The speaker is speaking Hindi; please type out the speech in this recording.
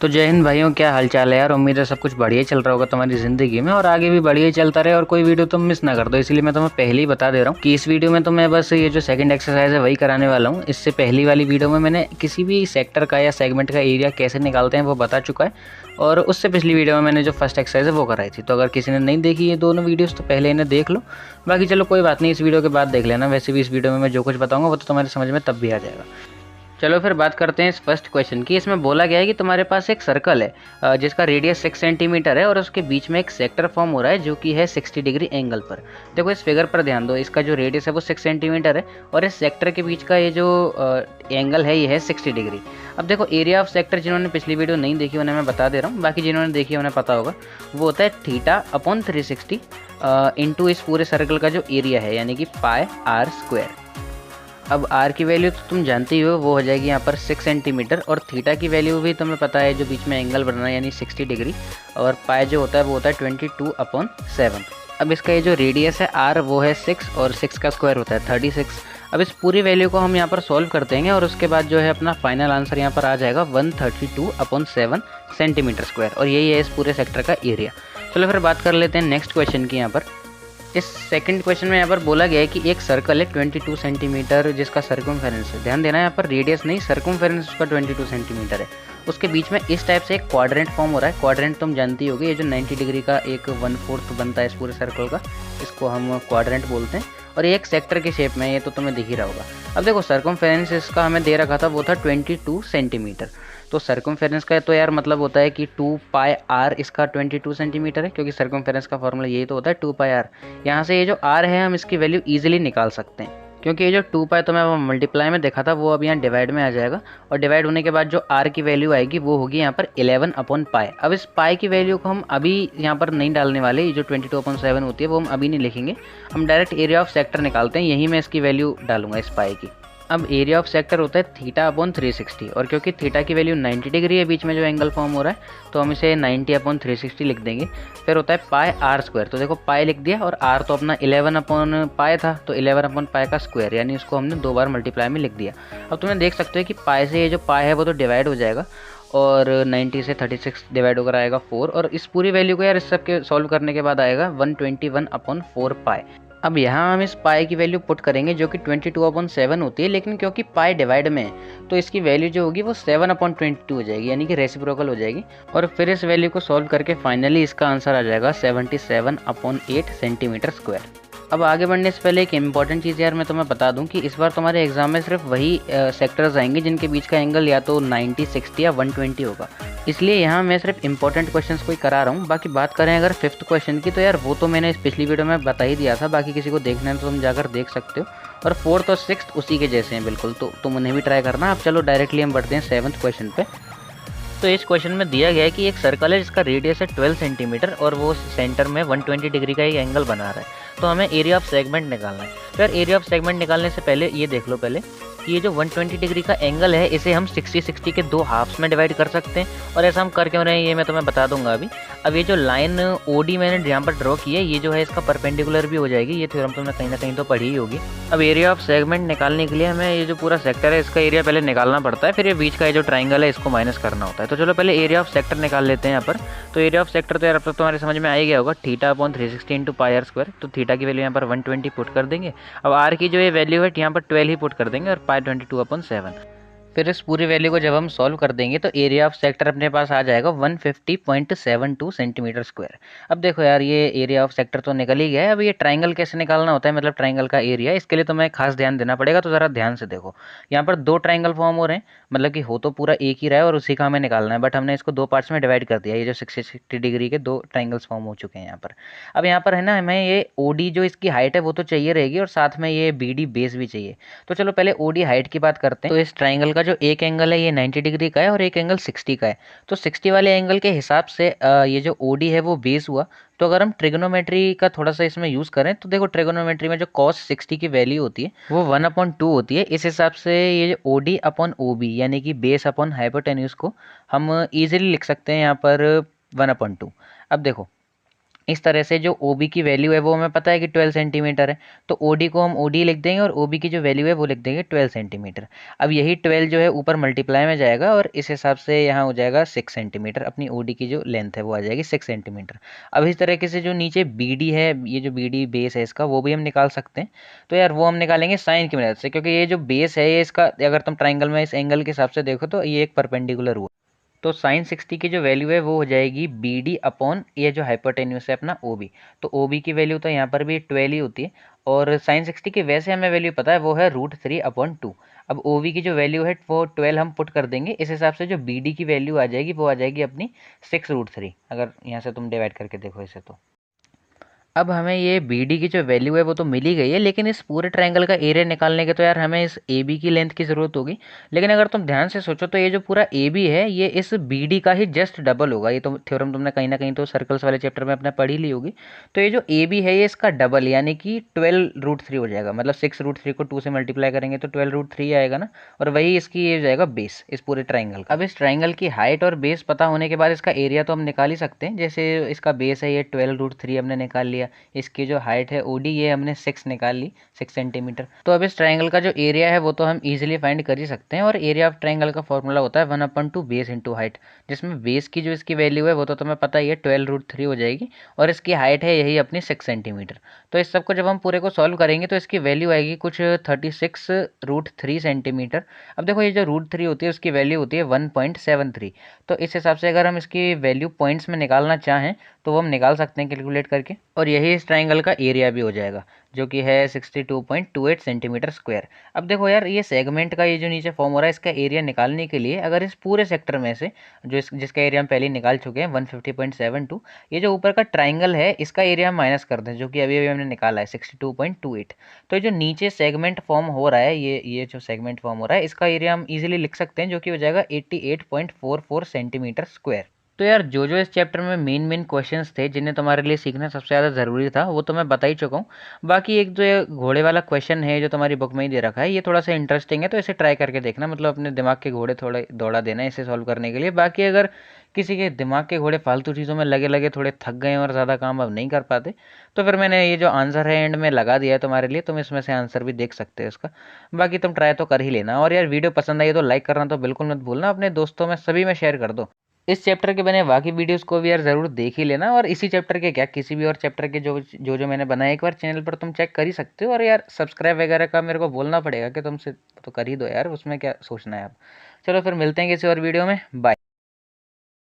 तो जय हिंद भाइयों, क्या हाल चाल है यार। उम्मीद है सब कुछ बढ़िया ही चल रहा होगा तुम्हारी ज़िंदगी में और आगे भी बढ़िया ही चलता रहे और कोई वीडियो तुम मिस ना कर दो। इसलिए मैं तुम्हें पहले ही बता दे रहा हूँ कि इस वीडियो में तो मैं बस ये जो सेकंड एक्सरसाइज है वही कराने वाला हूँ। इससे पहली वाली वीडियो में मैंने किसी भी सेक्टर का या सेगमेंट का एरिया कैसे निकालते हैं वो बता चुका है, और उससे पिछली वीडियो में मैंने जो फर्स्ट एक्सरसाइज है वो कराई थी। तो अगर किसी ने नहीं देखी ये दोनों वीडियोज़ तो पहले इन्हें देख लो। बाकी चलो कोई बात नहीं, इस वीडियो के बाद देख लेना। वैसे भी इस वीडियो में मैं जो कुछ बताऊँगा वो तो तुम्हारे समझ में तब भी आ जाएगा। चलो फिर बात करते हैं इस फर्स्ट क्वेश्चन की। इसमें बोला गया है कि तुम्हारे पास एक सर्कल है जिसका रेडियस 6 सेंटीमीटर है और उसके बीच में एक सेक्टर फॉर्म हो रहा है जो कि है 60 डिग्री एंगल पर। देखो इस फिगर पर ध्यान दो, इसका जो रेडियस है वो 6 सेंटीमीटर है और इस सेक्टर के बीच का ये जो एंगल है ये है 60 डिग्री। अब देखो एरिया ऑफ सेक्टर जिन्होंने पिछली वीडियो नहीं देखी उन्हें मैं बता दे रहा हूँ, बाकी जिन्होंने देखी उन्हें पता होगा। वो होता है थीटा अपॉन 360 इंटू इस पूरे सर्कल का जो एरिया है यानी कि पाई आर स्क्वायर। अब आर की वैल्यू तो तुम जानते ही हो, वो हो जाएगी यहाँ पर 6 सेंटीमीटर, और थीटा की वैल्यू भी तुम्हें पता है जो बीच में एंगल बन रहा है यानी 60 डिग्री, और पाई जो होता है वो होता है 22/7। अब इसका ये जो रेडियस है आर वो है 6 और 6 का स्क्वायर होता है 36। अब इस पूरी वैल्यू को हम यहाँ पर सॉल्व कर देंगे और उसके बाद जो है अपना फाइनल आंसर यहाँ पर आ जाएगा 132/7 सेंटीमीटर स्क्वायर, और यही है इस पूरे सेक्टर का एरिया। चलो फिर बात कर लेते हैं नेक्स्ट क्वेश्चन की। यहाँ पर इस सेकंड क्वेश्चन में यहाँ पर बोला गया है कि एक सर्कल है 22 सेंटीमीटर जिसका सर्कमफेरेंस है, ध्यान देना यहाँ पर रेडियस नहीं सर्कमफेरेंस उसका 22 सेंटीमीटर है। उसके बीच में इस टाइप से एक क्वाड्रेंट फॉर्म हो रहा है। क्वाड्रेंट तुम जानती होगी, ये जो 90 डिग्री का एक 1/4 बनता है इस पूरे सर्कल का, इसको हम क्वाड्रेंट बोलते हैं, और ये एक सेक्टर के शेप में, ये तो तुम्हें दिख ही रहा होगा। अब देखो सर्कमफेरेंस इसका हमें दे रखा था वो था 22 सेंटीमीटर। तो सर्कमफेरेंस का तो यार मतलब होता है कि 2 पाई आर इसका 22 सेंटीमीटर है, क्योंकि सर्कमफेरेंस का फॉर्मूला यही तो होता है 2 पाई आर। यहाँ से ये जो आर है हम इसकी वैल्यू ईजिली निकाल सकते हैं, क्योंकि ये जो 2 पाई तो मैं वो मल्टीप्लाई में देखा था वो अब यहाँ डिवाइड में आ जाएगा, और डिवाइड होने के बाद जो आर की वैल्यू आएगी वो होगी यहाँ पर 11/पाई। अब इस पाई की वैल्यू को हम अभी यहाँ पर नहीं डालने वाले, ये जो 22/7 होती है वो हम अभी नहीं लिखेंगे, हम डायरेक्ट एरिया ऑफ सेक्टर निकालते हैं, यहीं मैं इसकी वैल्यू डालूंगा इस पाई की। अब एरिया ऑफ सेक्टर होता है थीटा/360, और क्योंकि थीटा की वैल्यू 90 डिग्री है बीच में जो एंगल फॉर्म हो रहा है तो हम इसे 90/360 लिख देंगे। फिर होता है पाई आर स्क्वायर, तो देखो पाई लिख दिया और आर तो अपना 11/पाई था, तो 11/पाई का स्क्वायर यानी उसको हमने 2 बार मल्टीप्लाई में लिख दिया। अब तुम्हें देख सकते हो कि पाई से ये जो पाई है वो तो डिवाइड हो जाएगा, और 90 से 36 डिवाइड होकर आएगा 4, और इस पूरी वैल्यू को यार इस सब के सॉल्व करने के बाद आएगा 121/4 पाई। अब यहाँ हम इस पाई की वैल्यू पुट करेंगे जो कि 22/7 होती है, लेकिन क्योंकि पाई डिवाइड में है तो इसकी वैल्यू जो होगी वो 7/22 हो जाएगी, यानी कि रेसिप्रोकल हो जाएगी, और फिर इस वैल्यू को सॉल्व करके फाइनली इसका आंसर आ जाएगा 77/8 सेंटीमीटर स्क्वायर। अब आगे बढ़ने से पहले एक इंपॉर्टेंट चीज़ यार मैं तुम्हें बता दूं कि इस बार तुम्हारे एग्जाम में सिर्फ वही सेक्टर्स आएंगे जिनके बीच का एंगल या तो 90, 60 या 120 होगा, इसलिए यहाँ मैं सिर्फ इंपॉर्टेंट क्वेश्चंस को ही करा रहा हूँ। बाकी बात करें अगर फिफ्थ क्वेश्चन की तो यार वो तो मैंने इस पिछली वीडियो में बता ही दिया था, बाकी किसी को देखना है तो तुम जाकर देख सकते हो, और फोर्थ और सिक्स्थ उसी के जैसे हैं बिल्कुल, तो तुम उन्हें भी ट्राई करना। अब चलो डायरेक्टली हम बढ़ते हैं सेवन्थ क्वेश्चन पे। तो इस क्वेश्चन में दिया गया है कि एक सर्कल है जिसका रेडियस है 12 सेंटीमीटर और वो सेंटर में 120 डिग्री का एक एंगल बना रहा है, तो हमें एरिया ऑफ सेगमेंट निकालना है। तो यार एरिया ऑफ सेगमेंट निकालने से पहले ये देख लो पहले कि ये जो 120 डिग्री का एंगल है इसे हम 60-60 के 2 हाफ्स में डिवाइड कर सकते हैं, और ऐसा हम कर क्यों रहे हैं ये मैं तुम्हें बता दूंगा अभी। अब ये जो लाइन ओडी मैंने यहाँ पर ड्रॉ की है ये जो है इसका परपेंडिकुलर भी हो जाएगी, ये थ्योरम तुमने कहीं ना कहीं तो पढ़ी ही होगी। अब एरिया ऑफ सेगमेंट निकालने के लिए हमें ये जो पूरा सेक्टर है इसका एरिया पहले निकालना पड़ता है, फिर ये बीच का ये जो ट्राइंगल है इसको माइनस करना होता है। तो चलो पहले एरिया ऑफ सेक्टर निकाल लेते हैं यहाँ पर। तो एरिया ऑफ सेक्टर तो यार अब तक तुम्हारे समझ में आ ही गया होगा, थीटा/360 इंटू पाई आर स्क्वायर। तो थीटा की वैल्यू यहाँ पर 120 पुट कर देंगे। अब आर की जो ये वैल्यू है यहाँ पर 12 ही पुट कर देंगे, और पाई 22/7। फिर इस पूरी वैल्यू को जब हम सॉल्व कर देंगे तो एरिया ऑफ सेक्टर अपने पास आ जाएगा 150.72 सेंटीमीटर स्क्वायर। अब देखो यार ये एरिया ऑफ सेक्टर तो निकल ही गया है, अब ये ट्राइंगल कैसे निकालना होता है, मतलब ट्राइंगल का एरिया, इसके लिए तुम्हें खास ध्यान देना पड़ेगा। तो ज़रा ध्यान से देखो, यहाँ पर 2 ट्राइंगल फॉर्म हो रहे हैं, मतलब कि हो तो पूरा एक ही रहा है और उसी का हमें निकालना है, बट हमने इसको 2 पार्ट्स में डिवाइड कर दिया। ये जो 60 डिग्री के 2 ट्राइंगल्स फॉर्म हो चुके हैं यहाँ पर। अब यहाँ पर है ना हमें ये ओडी जो इसकी हाइट है वो तो चाहिए रहेगी, और साथ में ये बीडी बेस भी चाहिए। तो चलो पहले ओडी हाइट की बात करते हैं। तो इस ट्राइंगल का जो एक एंगल है ये 90 डिग्री का है और एक एंगल 60 का है, तो 60 वाले एंगल के हिसाब से ये जो ओडी है वो बेस हुआ। तो अगर हम ट्रिग्नोमेट्री का थोड़ा सा इसमें यूज़ करें तो देखो ट्रिग्नोमेट्री में जो कॉस 60 की वैल्यू होती है वो 1/2 होती है, इस हिसाब से ये ओडी अपॉन ओबी यानी कि बेस अपॉन हाइपोटेन्यूज को हम ईजिली लिख सकते हैं यहाँ पर 1/2। अब देखो इस तरह से जो ओ बी की वैल्यू है वो हमें पता है कि 12 सेंटीमीटर है, तो ओ डी को हम ओ डी लिख देंगे और ओ बी की जो वैल्यू है वो लिख देंगे 12 सेंटीमीटर। अब यही 12 जो है ऊपर मल्टीप्लाई में जाएगा और इस हिसाब से यहाँ हो जाएगा 6 सेंटीमीटर, अपनी ओ डी की जो लेंथ है वो आ जाएगी 6 सेंटीमीटर। अब इस तरीके से जो नीचे बी डी है, ये जो बी डी बेस है इसका, वो भी हम निकाल सकते हैं। तो यार वो हम निकालेंगे साइन की मदद से, क्योंकि ये जो बेस है ये इसका, अगर तुम ट्राइंगल में इस एंगल के हिसाब से देखो तो ये एक परपेंडिकुलर हुआ। तो साइन 60 की जो वैल्यू है वो हो जाएगी बी डी अपॉन ये जो हाइपोटेन्यूस है अपना ओ बी। तो ओ बी की वैल्यू तो यहाँ पर भी 12 ही होती है, और साइन 60 की वैसे हमें वैल्यू पता है वो है √3/2। अब ओ बी की जो वैल्यू है वो 12 हम पुट कर देंगे, इस हिसाब से जो बी डी की वैल्यू आ जाएगी वो आ जाएगी अपनी 6√3, अगर यहाँ से तुम डिवाइड करके देखो इसे तो। अब हमें ये बी डी की जो वैल्यू है वो तो मिल ही गई है, लेकिन इस पूरे ट्रायंगल का एरिया निकालने के तो यार हमें इस ए बी की लेंथ की ज़रूरत होगी। लेकिन अगर तुम ध्यान से सोचो तो ये जो पूरा ए बी है ये इस बी डी का ही जस्ट डबल होगा। ये तो थ्योरम तुमने कहीं ना कहीं तो सर्कल्स वाले चैप्टर में अपने पढ़ी ली होगी। तो ये जो ए बी है ये इसका डबल यानी कि 12√3 हो जाएगा, मतलब 6√3 को 2 से मल्टीप्लाई करेंगे तो 12√3 आएगा ना, और वही इसकी ये हो जाएगा बेस इस पूरे ट्राइंगल का। अब इस ट्राइंगल की हाइट और बेस पता होने के बाद इसका एरिया तो हम निकाल ही सकते हैं। जैसे इसका बेस है ये 12√3 हमने निकाल लिया, इसकी जो हाइट है ओडी ये हमने 6 निकाल ली, 6 सेंटीमीटर। तो अब इस ट्राइंगल का जो एरिया है वो तो हम इजीली फाइंड कर ही सकते हैं, और एरिया ऑफ ट्राइंगल का फॉर्मूला होता है 1/2 बेस इंटू हाइट, जिसमें बेस की जो इसकी वैल्यू है वो तो तुम्हें पता ही है 12√3 हो जाएगी, और इसकी हाइट है यही अपनी 6 सेंटीमीटर। तो इस सबको जब हम पूरे को सॉल्व करेंगे तो इसकी वैल्यू आएगी कुछ 36√3 सेंटीमीटर। अब देखो ये जो √3 होती है उसकी वैल्यू होती है 1.73। तो इस हिसाब से अगर हम इसकी वैल्यू पॉइंट्स में निकालना चाहें तो वो हम निकाल सकते हैं कैलकुलेट करके, और यही इस ट्राइंगल का एरिया भी हो जाएगा जो कि है 62.28 सेंटीमीटर स्क्वायर। अब देखो यार ये सेगमेंट का ये जो नीचे फॉर्म हो रहा है इसका एरिया निकालने के लिए अगर इस पूरे सेक्टर में से जो जिसका एरिया हम पहले ही निकाल चुके हैं 150.72, ये जो ऊपर का ट्राइंगल है इसका एरिया हम माइनस कर दें जो कि अभी अभी हमने निकाला है 62.28। तो ये जो नीचे सेगमेंट फॉर्म हो रहा है ये जो सेगमेंट फॉर्म हो रहा है इसका एरिया हम इजीली लिख सकते हैं जो कि हो जाएगा 88.44 सेंटीमीटर स्क्वायर। तो यार जो इस चैप्टर में मेन क्वेश्चंस थे जिन्हें तुम्हारे लिए सीखना सबसे ज़्यादा ज़रूरी था वो तो मैं बता ही चुका हूँ। बाकी एक जो ये घोड़े वाला क्वेश्चन है जो तुम्हारी बुक में ही दे रखा है ये थोड़ा सा इंटरेस्टिंग है, तो इसे ट्राई करके देखना, मतलब अपने दिमाग के घोड़े थोड़े दौड़ा देना इसे सॉल्व करने के लिए। बाकी अगर किसी के दिमाग के घोड़े फालतू चीज़ों में लगे लगे थोड़े थक गए और ज़्यादा काम अब नहीं कर पाते तो फिर मैंने ये जो आंसर है एंड में लगा दिया है तुम्हारे लिए, तुम इसमें से आंसर भी देख सकते हो इसका। बाकी तुम ट्राई तो कर ही लेना, और यार वीडियो पसंद आई तो लाइक करना तो बिल्कुल मत भूलना, अपने दोस्तों में सभी में शेयर कर दो। इस चैप्टर के बने बाकी वीडियोस को भी यार ज़रूर देख ही लेना, और इसी चैप्टर के क्या किसी भी और चैप्टर के जो मैंने बनाए एक बार चैनल पर तुम चेक कर ही सकते हो। और यार सब्सक्राइब वगैरह का मेरे को बोलना पड़ेगा कि तुमसे तो कर ही दो यार, उसमें क्या सोचना है आप। चलो फिर मिलते हैं किसी और वीडियो में, बाय।